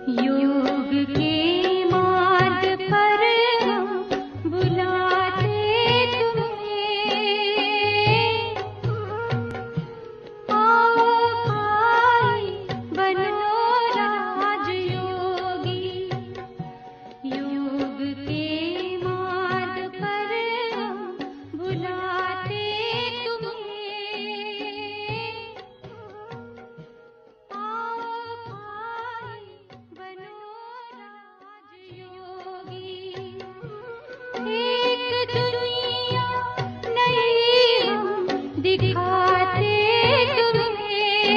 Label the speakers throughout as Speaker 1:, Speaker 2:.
Speaker 1: योग के मार्ग पर हम बुलाते तुम्हें। आओ भाई बनो राजयोगी। योग के मार्ग पर हम बुलाते एक दुनिया नई हम दिखाते तुम्हें।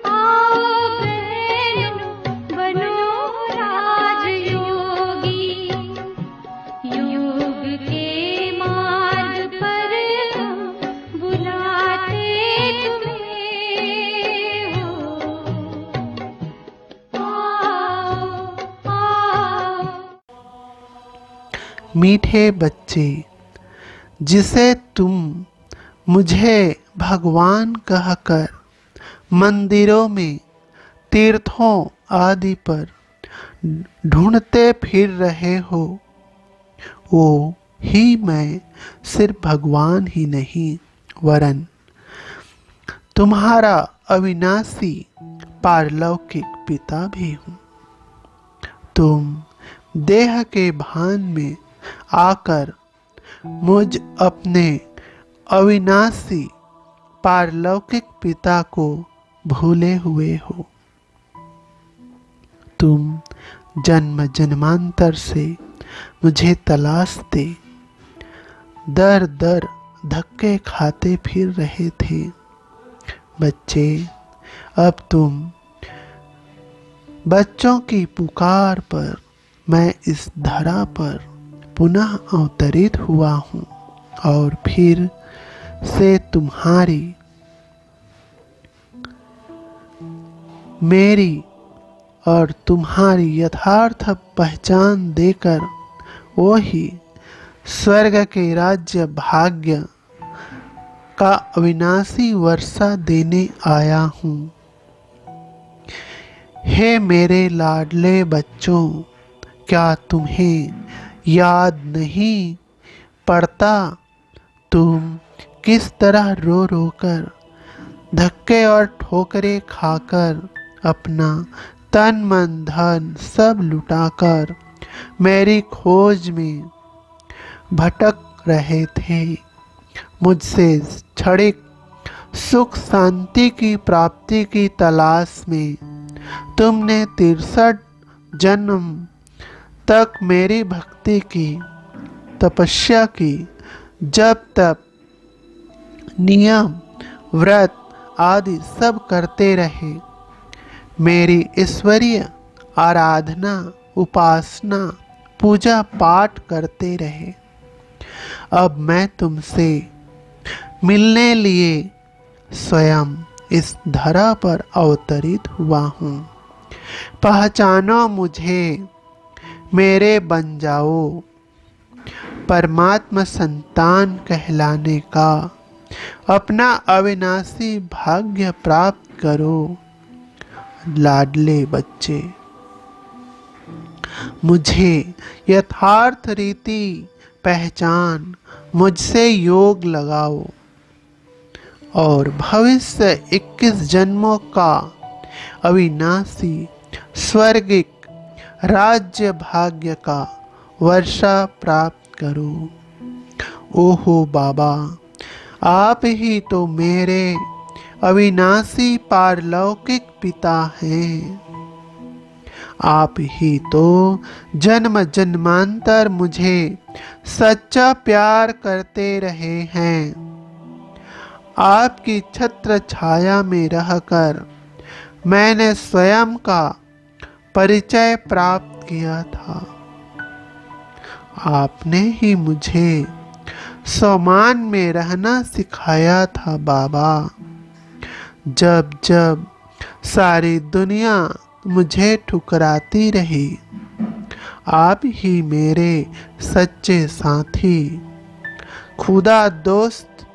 Speaker 1: आओ बहनों बनो राजयोगी। योग के मार्ग पर हम बुलाते तुम्हें।
Speaker 2: मीठे बच्चे, जिसे तुम मुझे भगवान कहकर मंदिरों में, तीर्थों आदि पर ढूंढते फिर रहे हो, वो ही मैं सिर्फ भगवान ही नहीं वरन तुम्हारा अविनाशी पारलौकिक पिता भी हूँ। तुम देह के भान में आकर मुझ अपने अविनाशी पारलौकिक पिता को भूले हुए हो। तुम जन्म जन्मांतर से मुझे तलाशते, दर दर धक्के खाते फिर रहे थे। बच्चे, अब तुम बच्चों की पुकार पर मैं इस धरा पर पुनः अवतरित हुआ हूँ और फिर से तुम्हारी, मेरी और तुम्हारी यथार्थ पहचान देकर वो ही स्वर्ग के राज्य भाग्य का अविनाशी वर्षा देने आया हूँ। हे मेरे लाडले बच्चों, क्या तुम्हें याद नहीं पड़ता तुम किस तरह रो रो कर, धक्के और ठोकरें खाकर, अपना तन मन धन सब लुटाकर मेरी खोज में भटक रहे थे। मुझसे क्षणिक सुख शांति की प्राप्ति की तलाश में तुमने 63 जन्म तक मेरी भक्ति की, तपस्या की, जप तप, नियम, व्रत आदि सब करते रहे। मेरी ईश्वरीय आराधना, उपासना, पूजा पाठ करते रहे। अब मैं तुमसे मिलने लिए स्वयं इस धरा पर अवतरित हुआ हूँ। पहचानो मुझे, मेरे बन जाओ, परमात्मा संतान कहलाने का अपना अविनाशी भाग्य प्राप्त करो। लाडले बच्चे, मुझे यथार्थ रीति पहचान, मुझसे योग लगाओ और भविष्य 21 जन्मों का अविनाशी स्वर्गिक राज्य भाग्य का वर्षा प्राप्त करो। ओहो बाबा, आप ही तो मेरे अविनाशी पारलौकिक पिता हैं। आप ही तो जन्म जन्मांतर मुझे सच्चा प्यार करते रहे हैं। आपकी छत्र छाया में रहकर मैंने स्वयं का परिचय प्राप्त किया था। आपने ही मुझे सम्मान में रहना सिखाया था बाबा। जब जब सारी दुनिया मुझे ठुकराती रही, आप ही मेरे सच्चे साथी, खुदा दोस्त,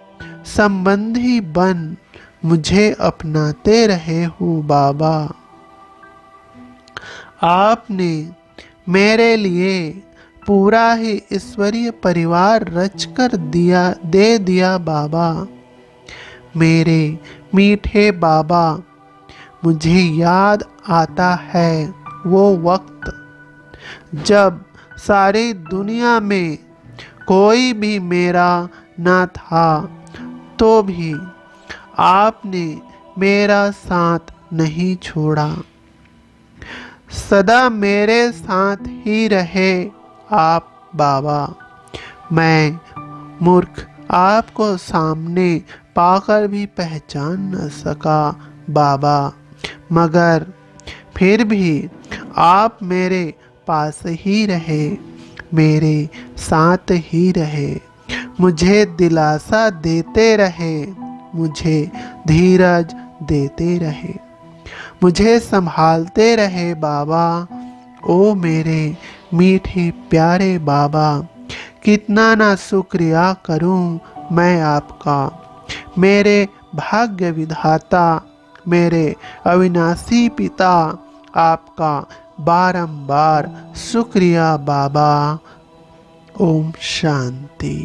Speaker 2: संबंधी बन मुझे अपनाते रहे हो बाबा। आपने मेरे लिए पूरा ही ईश्वरीय परिवार रचकर दे दिया बाबा। मेरे मीठे बाबा, मुझे याद आता है वो वक्त जब सारी दुनिया में कोई भी मेरा ना था, तो भी आपने मेरा साथ नहीं छोड़ा। सदा मेरे साथ ही रहे आप बाबा। मैं मूर्ख आपको सामने पाकर भी पहचान न सका बाबा, मगर फिर भी आप मेरे पास ही रहे, मेरे साथ ही रहे, मुझे दिलासा देते रहे, मुझे धीरज देते रहे, मुझे संभालते रहे बाबा। ओ मेरे मीठे प्यारे बाबा, कितना ना शुक्रिया करूं मैं आपका। मेरे भाग्य विधाता, मेरे अविनाशी पिता, आपका बारंबार शुक्रिया बाबा। ओम शांति।